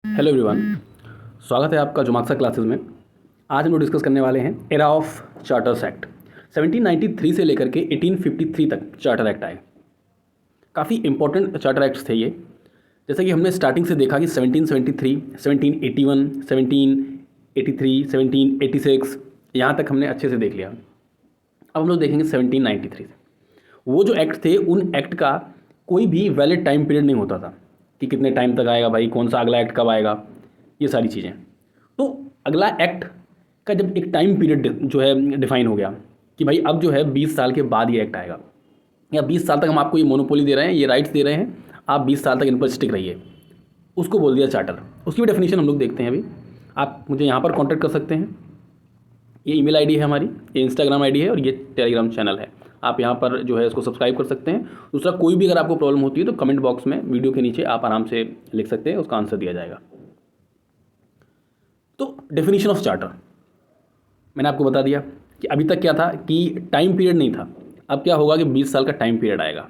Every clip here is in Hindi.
हेलो एवरीवन, स्वागत है आपका जुमाक्सा क्लासेस में। आज हम लोग डिस्कस करने वाले हैं एरा ऑफ चार्टर्स एक्ट। 1793 से लेकर के 1853 तक चार्टर एक्ट आए। काफ़ी इंपॉर्टेंट चार्टर एक्ट्स थे ये। जैसे कि हमने स्टार्टिंग से देखा कि 1773, 1781, 1783, 1786 यहाँ तक हमने अच्छे से देख लिया। अब हम लोग देखेंगे 1793 से। वो जो एक्ट थे, उन एक्ट का कोई भी वैलिड टाइम पीरियड नहीं होता था कि कितने टाइम तक आएगा भाई, कौन सा अगला एक्ट कब आएगा, ये सारी चीज़ें। तो अगला एक्ट का जब एक टाइम पीरियड जो है डिफाइन हो गया कि भाई अब जो है 20 साल के बाद ये एक्ट आएगा, या 20 साल तक हम आपको ये मोनोपोली दे रहे हैं, ये राइट्स दे रहे हैं, आप 20 साल तक इन पर स्टिक रहिए, उसको बोल दिया चार्टर। उसकी भी डेफिनेशन हम लोग देखते हैं अभी। आप मुझे यहाँ पर कॉन्टैक्ट कर सकते हैं। ये ईमेल आईडी है हमारी, ये इंस्टाग्राम आईडी है और ये टेलीग्राम चैनल है। आप यहाँ पर जो है इसको सब्सक्राइब कर सकते हैं। दूसरा, कोई भी अगर आपको प्रॉब्लम होती है तो कमेंट बॉक्स में वीडियो के नीचे आप आराम से लिख सकते हैं, उसका आंसर दिया जाएगा। तो डेफिनेशन ऑफ चार्टर मैंने आपको बता दिया कि अभी तक क्या था कि टाइम पीरियड नहीं था। अब क्या होगा कि 20 साल का टाइम पीरियड आएगा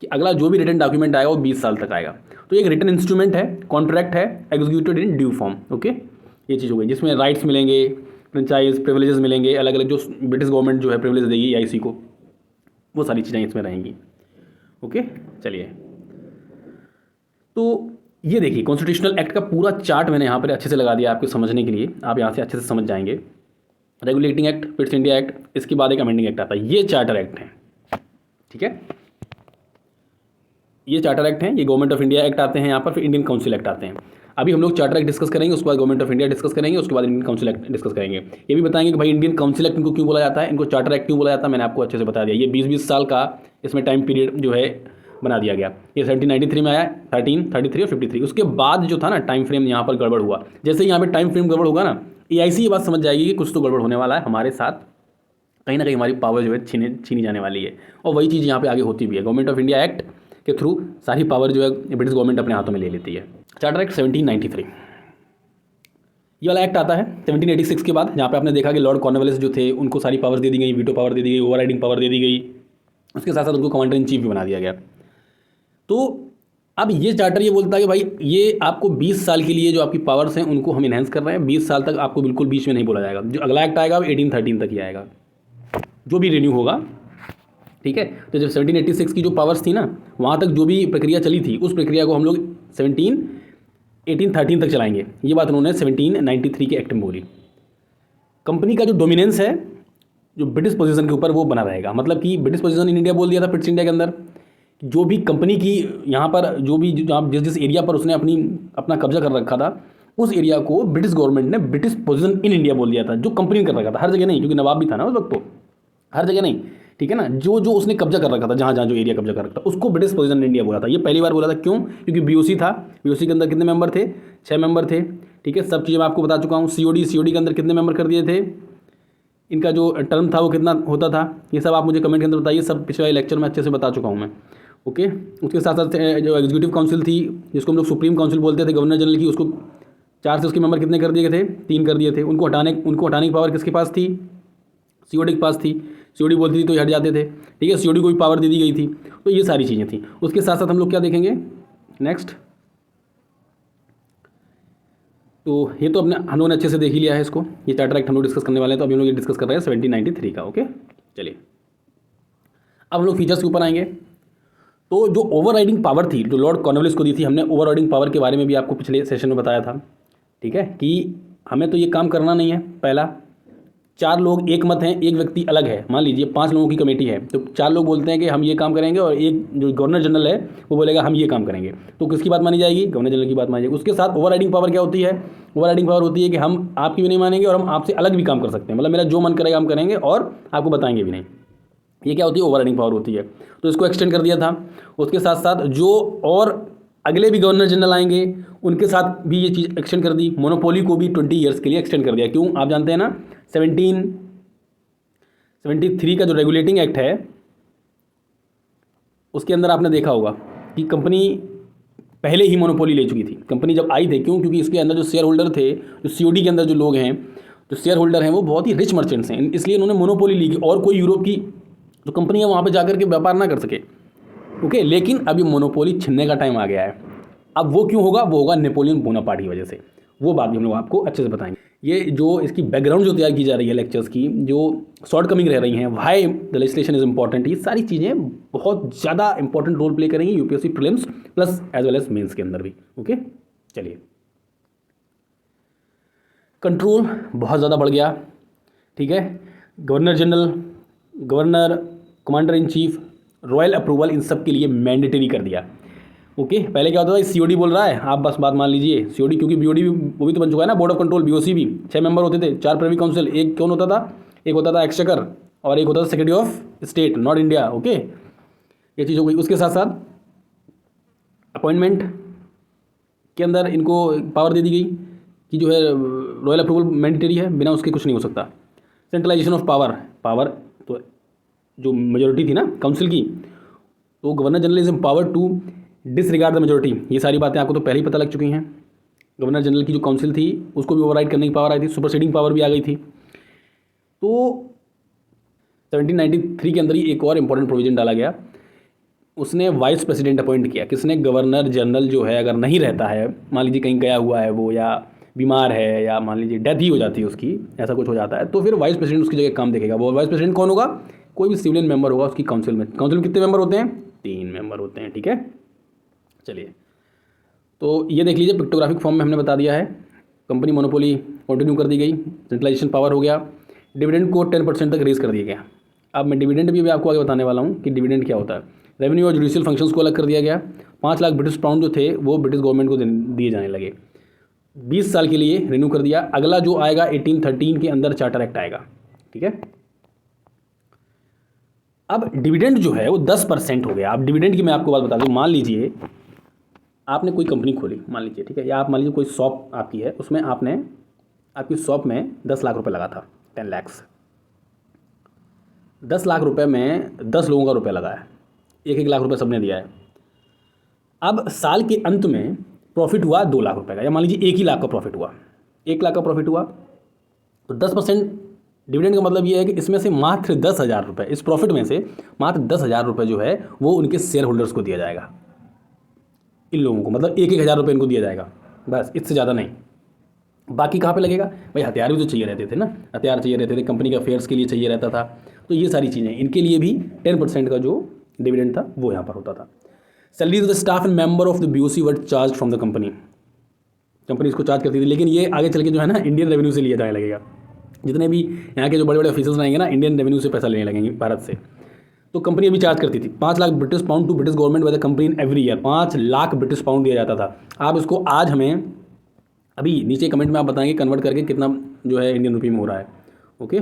कि अगला जो भी रिटन डॉक्यूमेंट आएगा वो 20 साल तक आएगा। तो एक रिटन इंस्ट्रूमेंट है, कॉन्ट्रैक्ट है, executed in due form. Okay, ये चीज़ हो गई जिसमें राइट्स मिलेंगे, फ्रेंचाइज प्रिविलेजेस मिलेंगे, अलग अलग जो ब्रिटिश गवर्नमेंट जो है प्रिविलेज देगी EIC को, वो सारी चीज़ें इसमें रहेंगी। ओके, चलिए। तो ये देखिए कॉन्स्टिट्यूशनल एक्ट का पूरा चार्ट मैंने यहाँ पर अच्छे से लगा दिया आपको समझने के लिए। आप यहाँ से अच्छे से समझ जाएंगे। Regulating act, Pitt's India act, इसके बाद एक अमेंडिंग एक्ट आता है। ये चार्टर एक्ट है, ठीक है। ये चार्टर एक्ट हैं, ये गवर्नमेंट ऑफ इंडिया एक्ट आते हैं यहाँ पर, फिर इंडियन काउंसिल एक्ट आते हैं। अभी हम लोग चार्टर एक्ट डिस्कस करेंगे, उसके बाद गवर्नमेंट ऑफ इंडिया डिस्कस करेंगे, उसके बाद इंडियन काउंसिल एक्ट डिस्कस करेंगे। ये भी बताएंगे कि भाई इंडियन काउंसिल एक्ट इनको क्यों बोला जाता है, इनको चार्टर एक्ट क्यों बोला जाता है, मैंने आपको अच्छे से बता दिया। ये 20-20 साल का इसमें टाइम पीरियड जो है बना दिया गया। ये 1793 में आया, 13, 33 और 53। उसके बाद जो था ना टाइम फ्रेम यहाँ पर गड़बड़ हुआ। जैसे यहाँ पे टाइम फ्रेम गड़बड़ होगा ना, EIC ये बात समझ जाएगी कि कुछ तो गड़बड़ होने वाला है हमारे साथ, कहीं ना कहीं हमारी पावर जो है छीनी जाने वाली है। और वही चीज़ यहाँ पे आगे होती भी है। गवर्नमेंट ऑफ इंडिया एक्ट के थ्रू सारी पावर जो है ब्रिटिश गवर्नमेंट अपने हाथों में ले लेती है। चार्टर एक्ट 1793, ये वाला एक्ट आता है 1786 के बाद, जहाँ पे आपने देखा कि लॉर्ड कॉर्नवालिस जो थे उनको सारी पावर दे दी गई, वीटो पावर दे दी गई, ओवरराइडिंग पावर दे दी गई। उसके साथ साथ उनको कमांडर इन चीफ भी बना दिया गया। तो अब ये चार्टर ये बोलता है कि भाई ये आपको 20 साल के लिए जो आपकी पावर्स हैं उनको हम इन्हेंस कर रहे हैं। 20 साल तक आपको बिल्कुल बीच में नहीं बोला जाएगा। जो अगला एक्ट आएगा वो 1813 तक ही आएगा, जो भी रिन्यू होगा, ठीक है। तो जब 1786 की जो पावर्स थी ना, वहाँ तक जो भी प्रक्रिया चली थी, उस प्रक्रिया को हम लोग 1813 तक चलाएंगे। ये बात उन्होंने 1793 के एक्ट में बोली। कंपनी का जो डोमिनेंस है जो ब्रिटिश पोजीशन के ऊपर, वो बना रहेगा। मतलब कि ब्रिटिश पोजीशन इन इंडिया बोल दिया था पिट्स इंडिया के अंदर। जो भी कंपनी की यहाँ पर जो भी जिस एरिया पर उसने अपना कब्जा कर रखा था, उस एरिया को ब्रिटिश गवर्नमेंट ने ब्रिटिश पोजीशन इन इंडिया बोल दिया था। जो कंपनी कर रखा था, हर जगह नहीं, क्योंकि नवाब भी था ना उस वक्त, तो हर जगह नहीं, ठीक है ना। जो जो उसने कब्जा कर रखा था, जहाँ जहाँ जो एरिया कब्जा कर रखा था, उसको ब्रिटिश पोजीशन इन इंडिया बोला था। ये पहली बार बोला था। क्यों? क्योंकि BOC था। BOC के अंदर कितने मेंबर थे? 6 मेंबर थे, ठीक है। सब चीज़ें मैं आपको बता चुका हूँ। COD के अंदर कितने मेंबर कर दिए थे, इनका जो टर्म था वो कितना होता था, ये सब आप मुझे कमेंट के अंदर बताइए। सब पिछले लेक्चर में अच्छे से बता चुका हूँ मैं। ओके, उसके साथ साथ जो एग्जीक्यूटिव काउंसिल थी, जिसको हम लोग सुप्रीम काउंसिल बोलते थे, गवर्नर जनरल की, उसको 4 से उसके मेंबर कितने कर दिए थे? 3 कर दिए थे। उनको हटाने की पावर किसके पास थी? COD के पास थी। COD बोलती थी तो ये हट जाते थे, ठीक है। COD को भी पावर दे दी गई थी। तो ये सारी चीज़ें थी। उसके साथ साथ हम लोग क्या देखेंगे नेक्स्ट, तो ये तो हम लोगों ने अच्छे से देख ही लिया है इसको। ये चार्टर एक्ट हम लोग डिस्कस करने वाले हैं। तो अभी हम लोग ये डिस्कस कर रहे हैं 1793 का। ओके, चलिए अब हम लोग फीचर्स के ऊपर आएंगे। तो जो ओवर राइडिंग पावर थी, जो लॉर्ड कॉर्नवालिस को दी थी, हमने ओवर राइडिंग पावर के बारे में भी आपको पिछले सेशन में बताया था, ठीक है, कि हमें तो ये काम करना नहीं है। पहला, 4 लोग एक मत हैं, एक व्यक्ति अलग है। मान लीजिए 5 लोगों की कमेटी है, तो 4 लोग बोलते हैं कि हम ये काम करेंगे, और एक जो गवर्नर जनरल है वो बोलेगा हम ये काम करेंगे। तो किसकी बात मानी जाएगी? गवर्नर जनरल की बात मानी जाएगी। उसके साथ ओवर राइडिंग पावर क्या होती है? ओवर राइडिंग पावर होती है कि हम आपकी भी नहीं मानेंगे और हम आपसे अलग भी काम कर सकते हैं। मतलब मेरा जो मन करेगा हम करेंगे और आपको बताएंगे भी नहीं। ये क्या होती है? ओवर राइडिंग पावर होती है। तो इसको एक्सटेंड कर दिया था। उसके साथ साथ जो और अगले भी गवर्नर जनरल आएंगे उनके साथ भी ये चीज़ एक्सटेंड कर दी। मोनोपोली को भी 20 ईयर्स के लिए एक्सटेंड कर दिया। क्यों? आप जानते हैं ना, 1773 का जो रेगुलेटिंग एक्ट है, उसके अंदर आपने देखा होगा कि कंपनी पहले ही मोनोपोली ले चुकी थी। कंपनी जब आई थी, क्यों? क्योंकि इसके अंदर जो शेयर होल्डर थे, जो COD के अंदर जो लोग हैं, जो शेयर होल्डर हैं, वो बहुत ही रिच मर्चेंट्स हैं। इसलिए उन्होंने मोनोपोली ली और कोई यूरोप की जो कंपनी है वहाँ पे जाकर के व्यापार ना कर सके। ओके, लेकिन अभी मोनोपोली छीनने का टाइम आ गया है। अब वो क्यों होगा? वो होगा नेपोलियन बोनापार्ट की वजह से। वो बात भी हम लोग आपको अच्छे से बताएंगे। ये जो इसकी बैकग्राउंड जो तैयार की जा रही है लेक्चर्स की, जो शॉर्ट कमिंग रह रही हैं, why the legislation is important, ये सारी चीज़ें बहुत ज़्यादा इंपॉर्टेंट रोल प्ले करेंगी UPSC prelims plus as well as mains के अंदर भी। ओके, चलिए। कंट्रोल बहुत ज़्यादा बढ़ गया, ठीक है। Governor general, governor, commander in chief, royal approval, इन सब के लिए मैंडेटरी कर दिया। ओके, पहले क्या होता था, सीओडी बोल रहा है, आप बस बात मान लीजिए, सीओडी, क्योंकि बीओडी भी वो भी तो बन चुका है ना, बोर्ड ऑफ कंट्रोल, बीओसी भी 6 मेंबर होते थे, 4 प्रिवी काउंसिल, एक कौन होता था, एक होता था एक्सचेकर और एक होता था secretary of state, not India. Okay, ये चीज़ हो गई। उसके साथ साथ अपॉइंटमेंट के अंदर इनको पावर दे दी गई कि जो है रॉयल अप्रूवल मैंडेटरी है, बिना उसके कुछ नहीं हो सकता। सेंट्रलाइजेशन ऑफ पावर तो जो मेजोरिटी थी ना काउंसिल की, तो governor general is empowered to disregard the majority. ये सारी बातें आपको तो पहले ही पता लग चुकी हैं। गवर्नर जनरल की जो काउंसिल थी उसको भी ओवरराइड करने की पावर आई थी, सुपरसीडिंग पावर भी आ गई थी। तो 1793 के अंदर ही एक और इम्पोर्टेंट प्रोविजन डाला गया, उसने वाइस प्रेसिडेंट अपॉइंट किया। किसने? गवर्नर जनरल जो है अगर नहीं रहता है, मान लीजिए कहीं गया हुआ है वो, या बीमार है, या मान लीजिए डेथ ही हो जाती है उसकी, ऐसा कुछ हो जाता है, तो फिर वाइस प्रेसिडेंट उसकी जगह काम देखेगा। वो वाइस प्रेसिडेंट कौन होगा? कोई भी सिविलियन मेंबर होगा उसकी काउंसिल में। काउंसिल में कितने मेंबर होते हैं? 3 मेंबर होते हैं, ठीक है। चलिए, तो ये देख लीजिए, पिक्टोग्राफिक फॉर्म में हमने बता दिया है। कंपनी मोनोपोली कंटिन्यू कर दी गई, सेंट्रलाइजेशन पावर हो गया, डिविडेंड को 10% तक रेज कर दिया गया। अब मैं डिविडेंड भी आपको आगे बताने वाला हूँ कि डिविडेंड क्या होता है। रेवेन्यू और जुडिशियल फंक्शंस को अलग कर दिया गया। 5 लाख ब्रिटिश पाउंड जो थे वो ब्रिटिश गवर्नमेंट को दिए जाने लगे। 20 साल के लिए रिन्यू कर दिया। अगला जो आएगा 1813 के अंदर चार्टर एक्ट आएगा, ठीक है। अब डिविडेंड जो है वो 10% हो गया। अब डिविडेंड की मैं आपको बात बता दूं, मान लीजिए आपने कोई कंपनी खोली, मान लीजिए, ठीक है, या आप मान लीजिए कोई शॉप आपकी है, उसमें आपने आपकी शॉप में 10 लाख रुपए लगा था, 10 लैक्स। 10 लाख रुपए में 10 लोगों का रुपया लगा है, 1-1 लाख रुपए सबने दिया है। अब साल के अंत में प्रॉफिट हुआ 2 लाख रुपए का, या मान लीजिए 1 ही लाख का प्रॉफिट हुआ, 1 लाख का प्रॉफिट हुआ, तो 10% डिविडेंड का मतलब ये है कि इसमें से मात्र 10,000 रुपये, इस प्रॉफिट में से मात्र 10,000 रुपये जो है वो उनके शेयर होल्डर्स को दिया जाएगा। इन लोगों को मतलब 1-1 हज़ार रुपये इनको दिया जाएगा, बस, इससे ज़्यादा नहीं। बाकी कहाँ पे लगेगा भाई? हथियार भी तो चाहिए रहते थे ना, हथियार चाहिए रहते थे, कंपनी के अफेयर्स के लिए चाहिए रहता था, तो ये सारी चीज़ें, इनके लिए भी 10% का जो डिविडेंड था वो यहाँ पर होता था। Salary to the staff and member of the BOC were charge from the company, company इसको चार्ज करती थी, लेकिन ये आगे चल के जो है ना इंडियन रेवेन्यू से लिया जाने लगेगा। जितने भी यहाँ के जो बड़े बड़े ऑफिसर्स रहेंगे ना, इंडियन रेवेन्यू से पैसा लेने लगेंगे भारत से। तो कंपनी अभी चार्ज करती थी 5 lakh British pound to British government by the company in every year. 5 lakh British pound दिया जाता था। आप इसको आज हमें अभी नीचे कमेंट में आप बताएंगे कन्वर्ट करके कितना जो है इंडियन रुपये में हो रहा है। ओके,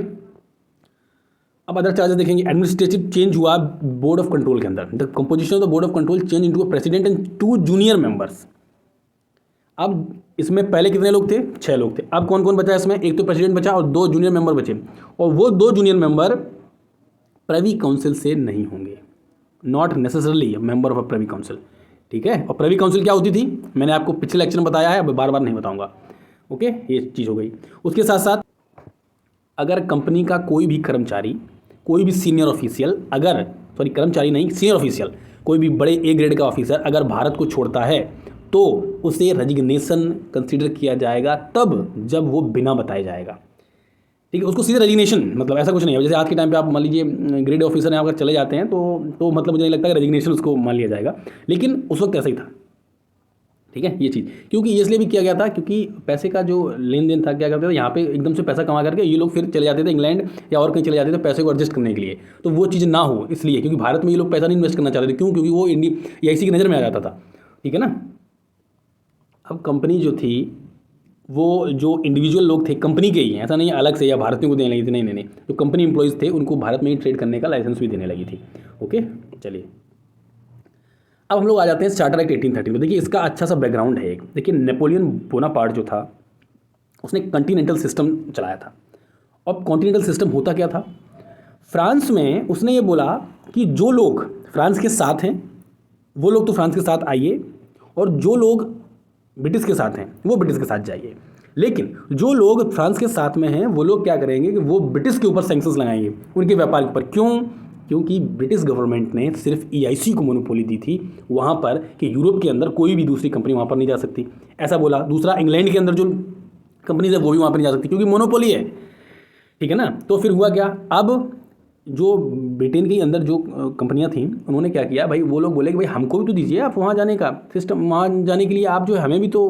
अब अदर चार्जेस देखेंगे। एडमिनिस्ट्रेटिव चेंज हुआ बोर्ड ऑफ कंट्रोल के अंदर। The composition of the board of control change into a president and 2 junior members. अब इसमें पहले कितने लोग थे? 6 लोग थे। अब कौन कौन बचा इसमें? एक तो प्रेसिडेंट बचा और 2 जूनियर मेंबर बचे, और वो 2 जूनियर मेंबर प्रिवी काउंसिल से नहीं होंगे, not necessarily member of a privy council, ठीक है। और प्रिवी काउंसिल क्या होती थी मैंने आपको पिछले लेक्चर में बताया है, अब बार बार नहीं बताऊंगा। ओके, ये चीज़ हो गई। उसके साथ साथ अगर कंपनी का कोई भी कर्मचारी, कोई भी सीनियर ऑफिशियल, अगर कर्मचारी नहीं, सीनियर ऑफिशियल, कोई भी बड़े ए ग्रेड का ऑफिसर अगर भारत को छोड़ता है तो उसे रेजिग्नेशन कंसीडर किया जाएगा तब जब वो बिना बताए जाएगा, ठीक है। उसको सीधे रेजिग्नेशन, मतलब ऐसा कुछ नहीं है जैसे आज के टाइम पे आप मान लीजिए ग्रेड ऑफिसर हैं, अगर चले जाते हैं तो मतलब मुझे नहीं लगता कि रेजिग्नेशन उसको मान लिया जाएगा, लेकिन उस वक्त ऐसा ही था, ठीक है। ये चीज़ क्योंकि ये इसलिए भी किया गया था क्योंकि पैसे का जो लेन देन था, क्या करते थे यहाँ पे एकदम से पैसा कमा करके ये लोग फिर चले जाते थे इंग्लैंड या और कहीं चले जाते थे पैसे को एडजस्ट करने के लिए, तो वो चीज़ ना हो इसलिए, क्योंकि भारत में ये लोग पैसा नहीं इन्वेस्ट करना चाहते थे। क्यों? क्योंकि वो EIC की नज़र में आ जाता था, ठीक है ना। अब कंपनी जो थी वो जो इंडिविजुअल लोग थे कंपनी के ही हैं, ऐसा नहीं अलग से या भारतीयों को देने लगी थी, नहीं, जो कंपनी एम्प्लॉयज़ थे उनको भारत में ही ट्रेड करने का लाइसेंस भी देने लगी थी। ओके, चलिए अब हम लोग आ जाते हैं चार्टर एक्ट 1813 में। देखिए इसका अच्छा सा बैकग्राउंड है एक। देखिए नेपोलियन बोनापार्ट जो था उसने कॉन्टिनेंटल सिस्टम चलाया था। अब कॉन्टिनेंटल सिस्टम होता क्या था? फ्रांस में उसने ये बोला कि जो लोग फ्रांस के साथ हैं वो लोग तो फ्रांस के साथ आइए, और जो लोग ब्रिटिश के साथ हैं वो ब्रिटिश के साथ जाइए, लेकिन जो लोग फ्रांस के साथ में हैं वो लोग क्या करेंगे कि वो ब्रिटिश के ऊपर सैंक्शंस लगाएंगे उनके व्यापार के ऊपर। क्यों? क्योंकि ब्रिटिश गवर्नमेंट ने सिर्फ EIC को मोनोपोली दी थी वहाँ पर कि यूरोप के अंदर कोई भी दूसरी कंपनी वहाँ पर नहीं जा सकती, ऐसा बोला। दूसरा, इंग्लैंड के अंदर जो कंपनीज है वो भी वहाँ पर नहीं जा सकती क्योंकि मोनोपोली है, ठीक है ना। तो फिर हुआ क्या, अब जो ब्रिटेन के अंदर जो कंपनियां थीं उन्होंने क्या किया भाई, वो लोग बोले कि भाई हमको भी तो दीजिए आप वहाँ जाने का सिस्टम, वहाँ जाने के लिए आप जो है हमें भी तो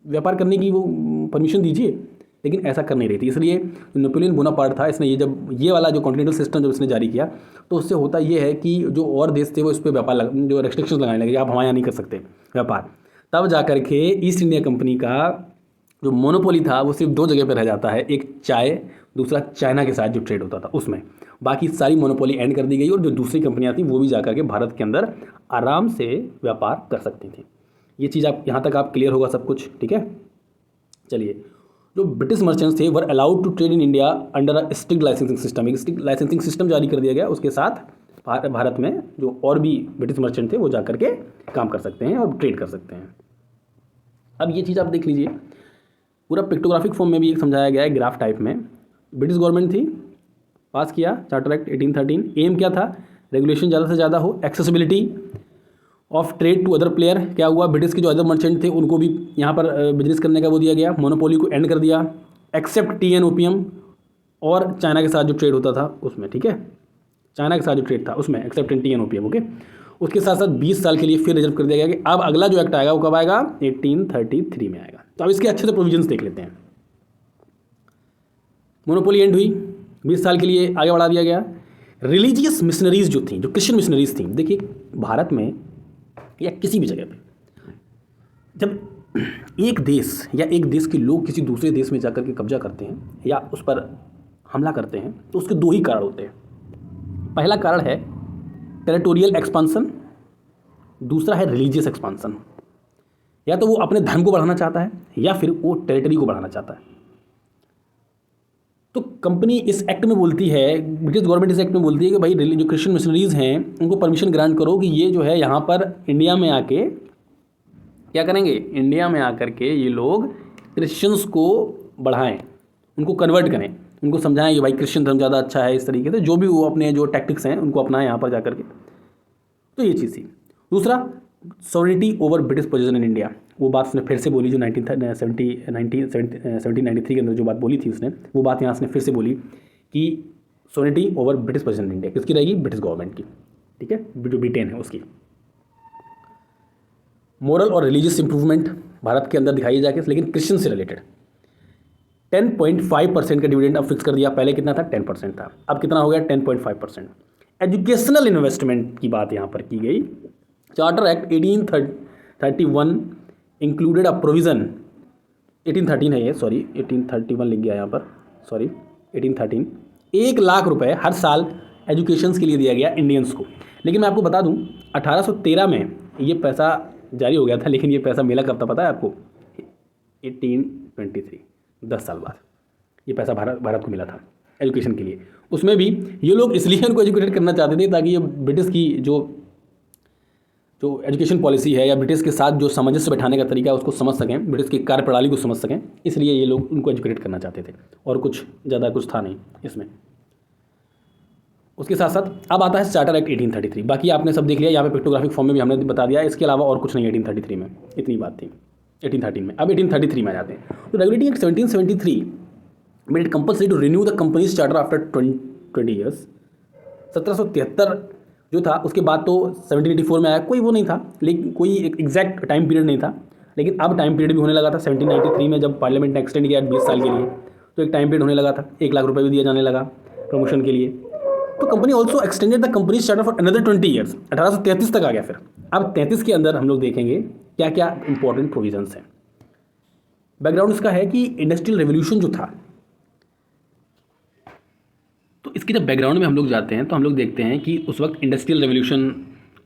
व्यापार करने की वो परमिशन दीजिए। लेकिन ऐसा कर नहीं रही थी, इसलिए नेपोलियन बोनापार्ट था, इसने ये वाला जो कॉन्टिनेंटल सिस्टम जब इसने जारी किया तो उससे होता ये है कि जो और देश थे वो इस पर व्यापार जो रेस्ट्रिक्शंस लगाने लगे, आप हमारे यहाँ नहीं कर सकते व्यापार। तब जा करके ईस्ट इंडिया कंपनी का जो मोनोपोली था वो सिर्फ 2 जगह पर रह जाता है, एक चाय, दूसरा चाइना के साथ जो ट्रेड होता था उसमें। बाकी सारी मोनोपोली एंड कर दी गई और जो दूसरी कंपनियां थी वो भी जाकर के भारत के अंदर आराम से व्यापार कर सकती थी। ये चीज़ आप यहाँ तक आप क्लियर होगा सब कुछ, ठीक है। चलिए, जो ब्रिटिश मर्चेंट्स थे were allowed to trade in India under a strict licensing system. एक स्ट्रिक्ट लाइसेंसिंग सिस्टम जारी कर दिया गया, उसके साथ भारत में जो और भी ब्रिटिश मर्चेंट थे वो जा करके काम कर सकते हैं और ट्रेड कर सकते हैं। अब ये चीज़ आप देख लीजिए, पूरा पिक्टोग्राफिक फॉर्म में भी एक समझाया गया है, ग्राफ टाइप में। ब्रिटिश गवर्नमेंट थी, पास किया चार्टर एक्ट 1813। एम क्या था, रेगुलेशन ज़्यादा से ज़्यादा हो, accessibility of trade to other player. क्या हुआ, ब्रिटिश के जो अदर मर्चेंट थे उनको भी यहाँ पर बिजनेस करने का वो दिया गया, मोनोपोली को एंड कर दिया, एक्सेप्ट टी एंड ओपियम और चाइना के साथ जो ट्रेड होता था उसमें, ठीक है, चाइना के साथ जो ट्रेड था उसमें except tea and opium, okay. उसके साथ साथ 20 साल के लिए फिर रिजर्व कर दिया गया कि अब अगला जो एक्ट आएगा वो कब आएगा, 1833 में आएगा। तो अब इसके अच्छे से प्रोविजंस देख लेते हैं। मोनोपोली एंड हुई, 20 साल के लिए आगे बढ़ा दिया गया। रिलीजियस मिशनरीज जो थी, जो क्रिश्चियन मिशनरीज थी, देखिए भारत में या किसी भी जगह पे जब एक देश या एक देश के लोग किसी दूसरे देश में जाकर के कब्जा करते हैं या उस पर हमला करते हैं तो उसके 2 ही कारण होते हैं। पहला कारण है टेरिटोरियल एक्सपांसन, दूसरा है रिलीजियस एक्सपांसन। या तो वो अपने धर्म को बढ़ाना चाहता है या फिर वो टेरिटरी को बढ़ाना चाहता है। तो कंपनी इस एक्ट में बोलती है, ब्रिटिश गवर्नमेंट इस एक्ट में बोलती है कि भाई जो क्रिश्चियन मिशनरीज हैं उनको परमिशन ग्रांट करो कि ये जो है यहाँ पर इंडिया में आके क्या करेंगे, इंडिया में आकर के ये लोग क्रिश्चियंस को बढ़ाएं, उनको कन्वर्ट करें, उनको समझाएं कि भाई क्रिश्चियन धर्म ज़्यादा अच्छा है, इस तरीके से जो भी वो अपने जो टैक्टिक्स हैं उनको अपनाएं यहाँ पर जाकर के। तो ये चीज़ थी। दूसरा, sovereignty over British position in India, वो बात उसने फिर से बोली जो 1793 के अंदर जो बात बोली थी उसने, वो बात यहाँ उसने फिर से बोली कि sovereignty over British position in India किसकी रहेगी, ब्रिटिश गवर्नमेंट की, ठीक है, जो ब्रिटेन है उसकी। मोरल और रिलीजियस इंप्रूवमेंट भारत के अंदर दिखाई जाके, लेकिन क्रिश्चियन से रिलेटेड 10.5% का डिविडेंड अब फिक्स कर दिया। पहले कितना था, 10% था, अब कितना हो गया, 10.5%। एजुकेशनल इन्वेस्टमेंट की बात यहाँ पर की गई। चार्टर एक्ट 1831 इंक्लूडेड अ प्रोविज़न, 1813 है ये, सॉरी 1831 लिख गया यहाँ पर, सॉरी 1813, 1 लाख रुपए हर साल एजुकेशन के लिए दिया गया इंडियंस को। लेकिन मैं आपको बता दूँ 1813 में ये पैसा जारी हो गया था, लेकिन ये पैसा मिला कब था पता है आपको, 1823, 10 साल बाद ये पैसा भारत को मिला था एजुकेशन के लिए। उसमें भी ये लोग इसलिए उनको एजुकेटेड करना चाहते थे ताकि ये ब्रिटिश की जो एजुकेशन पॉलिसी है या ब्रिटिश के साथ जो सामंजस्य बैठाने का तरीका है उसको समझ सकें, ब्रिटिश की कार्यप्रणाली को समझ सकें, इसलिए ये लोग उनको एजुकेट करना चाहते थे और कुछ ज़्यादा कुछ था नहीं इसमें। उसके साथ साथ अब आता है चार्टर एक्ट 1833। बाकी आपने सब देख लिया, यहाँ पे पिक्टोग्राफिक फॉर्म में भी हमने बता दिया, इसके अलावा और कुछ नहीं 1833 में, इतनी बात थी 1813 में। अब 1833 में आ जाते हैं। तो regulating act 1773 made it compulsory to renew the company's charter after 20 years. 1773 जो था उसके बाद तो 1784 में आया, कोई वो नहीं था, लेकिन कोई एक एग्जैक्ट टाइम पीरियड नहीं था, लेकिन अब टाइम पीरियड भी होने लगा था। 1793 में जब पार्लियामेंट ने एक्सटेंड किया 20 साल के लिए तो एक टाइम पीरियड होने लगा था, 1 लाख रुपये भी दिया जाने लगा प्रमोशन के लिए। तो company also extended the company's charter for another 20 years, 1833 तक आ गया। फिर अब 33 के अंदर हम लोग देखेंगे क्या क्या इंपॉर्टेंट प्रोविजंस हैं। बैकग्राउंड इसका है कि इंडस्ट्रियल रेवोल्यूशन जो था, तो इसके जब बैकग्राउंड में हम लोग जाते हैं तो हम लोग देखते हैं कि उस वक्त इंडस्ट्रियल रेवोल्यूशन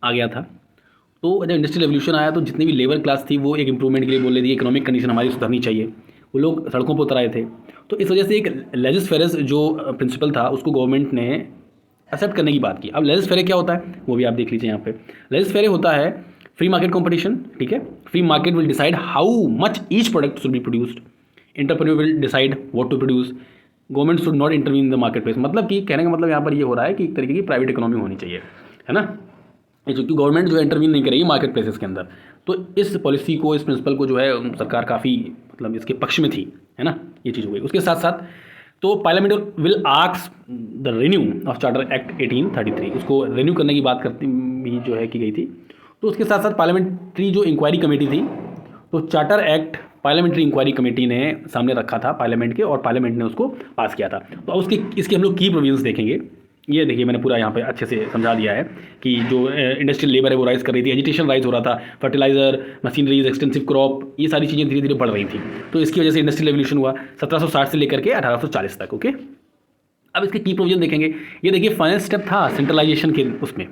आ गया था। तो जब इंडस्ट्रियल रेवोल्यूशन आया तो जितनी भी लेबर क्लास थी वो एक इंप्रूवमेंट के लिए बोल रही थी, इकोनॉमिक कंडीशन हमारी सुधरनी चाहिए, वो लोग सड़कों पर उतर आए थे। तो इस वजह से एक लेजिस फेरेस जो प्रिंसिपल था उसको गवर्नमेंट ने एक्सेप्ट करने की बात की। अब लेजिस फेरे क्या होता है वो भी आप देख लीजिए यहाँ पे। लेजिस फेरे होता है फ्री मार्केट कंपटीशन, ठीक है, free market will decide how much each product should be produced, entrepreneur will decide what to produce, government should not intervene in the market place, मतलब कि कहने का मतलब यहाँ पर ये हो रहा है कि एक तरीके की प्राइवेट इकोनॉमी होनी चाहिए, है ना, क्योंकि गवर्नमेंट जो है इंटरवीन नहीं करेगी मार्केट प्लेसेस के अंदर। तो इस पॉलिसी को, इस प्रिंसिपल को जो है सरकार काफ़ी मतलब इसके पक्ष में थी, है ना, ये चीज़ हो गई। उसके साथ साथ तो parliament will ask the renew of charter act 1833, उसको रिन्यू करने की बात करती भी जो है की गई थी। तो उसके साथ साथ पार्लियामेंट्री जो इंक्वायरी कमेटी थी, तो charter act parliamentary inquiry committee ने सामने रखा था पार्लियामेंट के, और पार्लियामेंट ने उसको पास किया था। तो उसके इसके हम लोग की प्रोविजंस देखेंगे। ये देखिए मैंने पूरा यहाँ पे अच्छे से समझा दिया है कि जो इंडस्ट्रियल लेबर है वो राइज कर रही थी, एजुटेशन राइज हो रहा था, फर्टिलाइजर, मशीनरीज, एक्सटेंसिव क्रॉप, ये सारी चीज़ें धीरे धीरे बढ़ रही थी। तो इसकी वजह से इंडस्ट्रियल रेवोल्यूशन हुआ 1760 से लेकर के 1840 तक। ओके, अब इसके की प्रोविजन देखेंगे। ये देखिए फाइनल स्टेप था सेंट्रलाइजेशन के, उसमें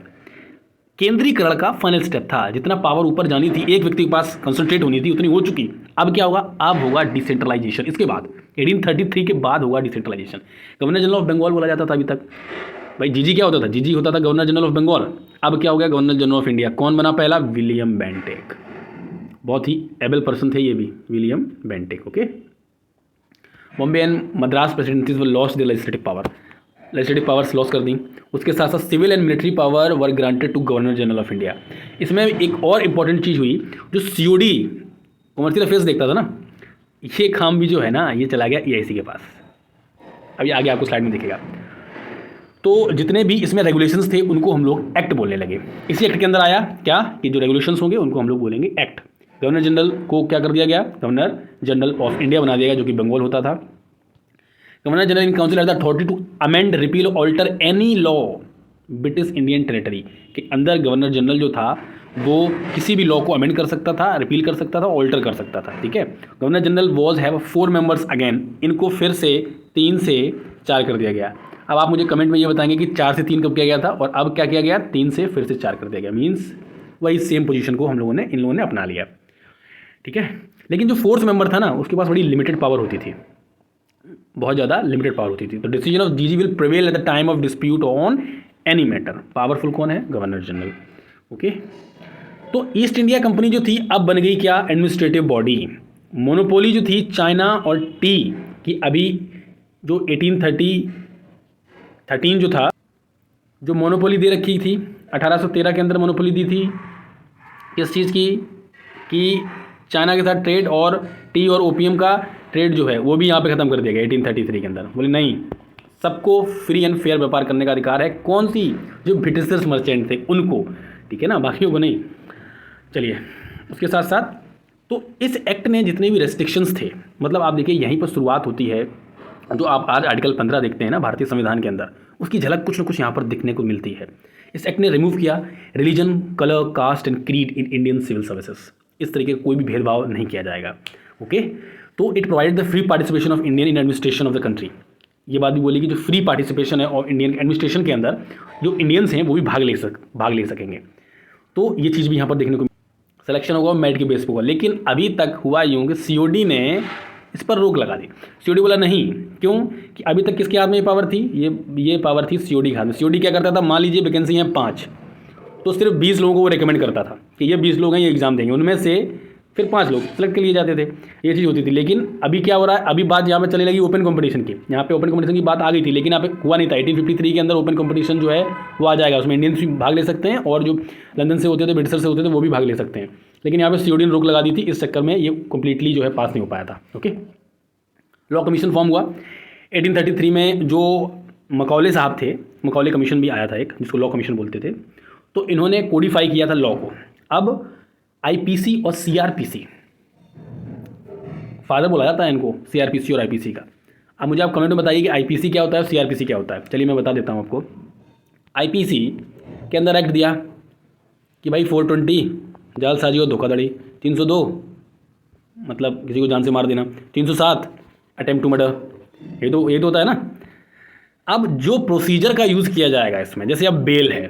केंद्रीकरण का फाइनल स्टेप था। जितना पावर ऊपर जानी थी, एक व्यक्ति के पास कंसंट्रेट होनी थी, उतनी हो चुकी। अब क्या होगा, अब होगा डिसेंट्रलाइजेशन। इसके बाद 1833 के बाद होगा decentralisation. Governor general of Bengal बोला जाता था अभी तक, भाई जीजी क्या होता था, जीजी होता था गवर्नर जनरल ऑफ बंगाल। अब क्या हो गया, गवर्नर जनरल ऑफ इंडिया। कौन बना पहला, विलियम बेंटिक, बहुत ही एबल पर्सन थे ये भी, William Bentinck. Okay, Bombay and Madras presidencies were lost the legislative power, legislative powers loss कर दी। उसके साथ साथ civil and military power were granted to governor general of India. इसमें एक और इंपॉर्टेंट चीज़ हुई, जो सीओडी कॉमर्शियल अफेयर्स देखता था ना, ये काम भी जो है ना, ये चला गया ईआईसी के पास। अभी आगे आपको स्लाइड में दिखेगा। तो जितने भी इसमें रेगुलेशंस थे उनको हम लोग एक्ट बोलने लगे। इसी एक्ट के अंदर आया क्या कि जो रेगुलेशंस होंगे उनको हम लोग बोलेंगे एक्ट। गवर्नर जनरल को क्या कर दिया गया, गवर्नर जनरल ऑफ इंडिया बना दिया गया, जो कि बंगाल होता था। Governor general in council has the authority to amend, repeal, alter any law British Indian territory के अंदर। गवर्नर जनरल जो था वो किसी भी लॉ को अमेंड कर सकता था, रिपील कर सकता था, ऑल्टर कर सकता था। ठीक है, governor general was have 4 members again, इनको फिर से 3 से 4 कर दिया गया। अब आप मुझे कमेंट में ये बताएंगे कि 4 से 3 कब किया गया था, और अब क्या किया गया, 3 से फिर से 4 कर दिया गया। मीन्स वही सेम पोजीशन को हम लोगों ने, इन लोगों ने अपना लिया। ठीक है, लेकिन जो 4th मेंबर था ना, उसके पास बड़ी लिमिटेड पावर होती थी, बहुत ज़्यादा लिमिटेड पावर होती थी। तो डिसीजन ऑफ जीजी will prevail at the time of dispute on any matter. Powerful कौन है, गवर्नर जनरल। ओके, तो ईस्ट इंडिया कंपनी जो थी अब बन गई क्या, एडमिनिस्ट्रेटिव बॉडी। मोनोपोली जो थी चाइना और टी की, अभी जो 1813 जो था, जो मोनोपोली दे रखी थी 1813 के अंदर मोनोपोली दी थी किस चीज़ की, कि चाइना के साथ ट्रेड, और टी और ओपीएम का ट्रेड जो है वो भी यहाँ पे ख़त्म कर दिया गया 1833 के अंदर। बोले नहीं, सबको फ्री एंड फेयर व्यापार करने का अधिकार है। कौन सी, जो ब्रिटिशर्स मर्चेंट थे उनको, ठीक है ना, बाकियों को नहीं। चलिए, उसके साथ साथ तो इस एक्ट ने जितने भी रेस्ट्रिक्शंस थे, मतलब आप देखिए यहीं पर शुरुआत होती है। जो आप आज आर्टिकल 15 देखते हैं ना भारतीय संविधान के अंदर, उसकी झलक कुछ ना कुछ यहाँ पर दिखने को मिलती है। इस एक्ट ने रिमूव किया religion, colour, caste and creed in Indian civil services. इस तरीके का कोई भी भेदभाव नहीं किया जाएगा। ओके, तो it provide the free participation of Indian in administration of the country. ये बात भी बोली कि जो फ्री पार्टिसिपेशन है और इंडियन एडमिनिस्ट्रेशन के अंदर जो इंडियंस हैं वो भी भाग ले सकेंगे। तो ये चीज़ भी यहाँ पर देखने को, सिलेक्शन होगा मेरिट के बेस पर होगा। लेकिन अभी तक हुआ यूँ कि सीओडी ने इस पर रोक लगा दी। सीओडी बोला नहीं, क्यों कि अभी तक किसके हाथ में ये पावर थी, ये पावर थी सीओडी के हाथ में। सीओडी क्या करता था, मान लीजिए वैकेंसी हैं 5, तो सिर्फ 20 लोगों को वो रेकमेंड करता था कि ये 20 लोग हैं, ये एग्ज़ाम देंगे, उनमें से फिर 5 लोग सेलेक्ट कर लिए जाते थे। ये चीज़ होती थी। लेकिन अभी क्या हो रहा है, अभी बात यहाँ पे चलने लगी ओपन कंपटीशन की। यहाँ पे ओपन कंपटीशन की बात आ गई थी, लेकिन यहाँ पे हुआ नहीं था। 1853 के अंदर ओपन कंपटीशन जो है वो आ जाएगा, उसमें इंडियंस भी भाग ले सकते हैं, और जो लंदन से होते थे, ब्रिटिशर से होते थे, वो भी भाग ले सकते हैं। लेकिन यहाँ पे सीओडी ने रोक लगा दी थी, इस चक्कर में ये कंप्लीटली जो है पास नहीं हो पाया था। ओके, लॉ कमीशन फॉर्म हुआ 1833 में। जो मकौले साहब थे, मकौले कमीशन भी आया था एक, जिसको लॉ कमीशन बोलते थे। तो इन्होंने कोडिफाई किया था लॉ को। अब आईपीसी और सीआरपीसी, फादर बोला जाता है इनको, सीआरपीसी और आईपीसी का। अब मुझे आप कमेंट में बताइए कि आईपीसी क्या होता है और सीआरपीसी क्या होता है। चलिए मैं बता देता हूँ आपको। आईपीसी के अंदर एक्ट दिया कि भाई 420 जालसाजी और धोखाधड़ी, 302 मतलब किसी को जान से मार देना, 307 अटेम्प्ट टू मर्डर, ये तो होता है ना। अब जो प्रोसीजर का यूज़ किया जाएगा इसमें, जैसे अब बेल है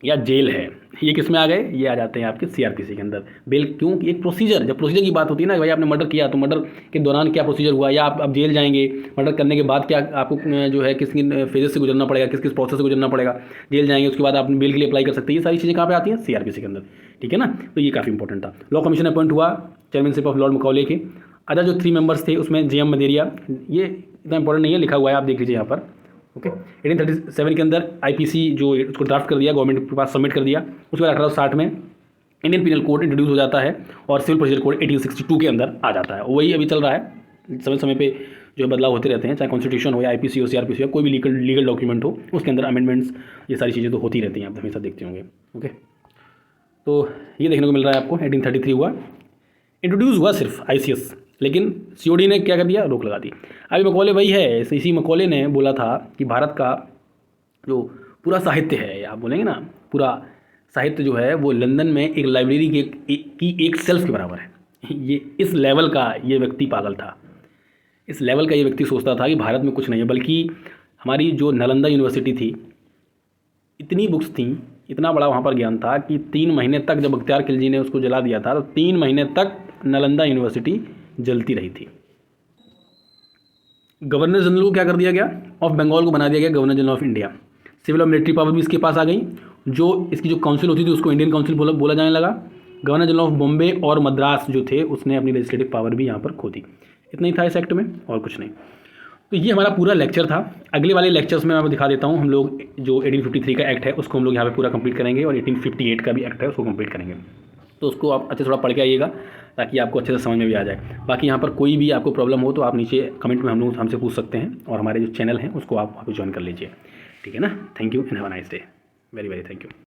या जेल है, ये किस में आ गए, ये आ जाते हैं आपके सीआरपीसी के अंदर। बेल क्यों, कि एक प्रोसीजर, जब प्रोसीजर की बात होती है ना, भाई आपने मर्डर किया तो मर्डर के दौरान क्या प्रोसीजर हुआ, या आप अब जेल जाएंगे, मर्डर करने के बाद क्या आपको जो है किस फेजेस से गुजरना पड़ेगा, किस प्रोसेस से गुजरना पड़ेगा, जेल जाएंगे, उसके बाद आप बेल के लिए अप्लाई कर सकते हैं। ये सारी चीज़ें कहाँ पे आती हैं, सीआरपीसी के अंदर। ठीक है ना, तो ये काफ़ी इंपॉर्टेंट था। लॉ कमीशन अपॉइंट हुआ चेयरमैनशिप ऑफ लॉर्ड मकौले के। अदर जो 3 मेंबर्स थे उसमें जेएम मदेरिया, ये इतना इंपॉर्टेंट नहीं है, लिखा हुआ है, आप देख लीजिए यहाँ पर। ओके, 1837 के अंदर आईपीसी जो उसको ड्राफ्ट कर दिया, गवर्नमेंट के पास सबमिट कर दिया। उसके बाद 1860 में इंडियन पीनल कोड इंट्रोड्यूस हो जाता है और सिविल प्रोसीजर कोड 1862 के अंदर आ जाता है। वही अभी चल रहा है, समय समय पे जो बदलाव होते रहते हैं, चाहे कॉन्स्टिट्यूशन हो या आईपीसी हो, सीआरपीसी हो, कोई भी लीगल डॉक्यूमेंट हो, उसके अंदर अमेंडमेंट्स, ये सारी चीज़ें तो होती रहती हैं, आप हमेशा देखते होंगे। ओके, तो ये देखने को मिल रहा है आपको। 1833 हुआ, इंट्रोड्यूस हुआ सिर्फ आईसीएस, लेकिन सीओडी ने क्या कर दिया, रोक लगा दी। अभी मकौले वही है, इसी मकौले ने बोला था कि भारत का जो पूरा साहित्य है, या आप बोलेंगे ना पूरा साहित्य जो है, वो लंदन में एक लाइब्रेरी की एक सेल्फ के बराबर है। ये इस लेवल का ये व्यक्ति पागल था, इस लेवल का ये व्यक्ति सोचता था कि भारत में कुछ नहीं है, बल्कि हमारी जो नालंदा यूनिवर्सिटी थी, इतनी बुक्स थी, इतना बड़ा वहाँ पर ज्ञान था कि 3 महीने तक, जब बख्तियार खिलजी ने उसको जला दिया था, तो 3 महीने तक नालंदा यूनिवर्सिटी जलती रही थी। गवर्नर जनरल को क्या कर दिया गया, ऑफ बंगाल को बना दिया गया governor general of India. Civil और मिलिट्री पावर भी इसके पास आ गई। जो इसकी जो काउंसिल होती थी उसको इंडियन काउंसिल बोला जाने लगा। गवर्नर जनरल ऑफ बॉम्बे और मद्रास जो थे, उसने अपनी लेजिस्लेटिव पावर भी यहाँ पर खो दी। इतना ही था इस एक्ट में, और कुछ नहीं। तो ये हमारा पूरा लेक्चर था। अगले वाले लेक्चर्स में मैं दिखा देता हूँ, हम लोग जो 1853 का एक्ट है उसको हम लोग यहाँ पे पूरा कंप्लीट करेंगे, और 1858 का भी एक्ट है उसको कंप्लीट करेंगे। तो उसको आप अच्छे थोड़ा पढ़ के आइएगा, ताकि आपको अच्छे से समझ में भी आ जाए। बाकी यहाँ पर कोई भी आपको प्रॉब्लम हो तो आप नीचे कमेंट में हमसे पूछ सकते हैं, और हमारे जो चैनल हैं उसको आप वहाँ पर ज्वाइन कर लीजिए। ठीक है ना। Thank you and have a nice day. Very very thank you.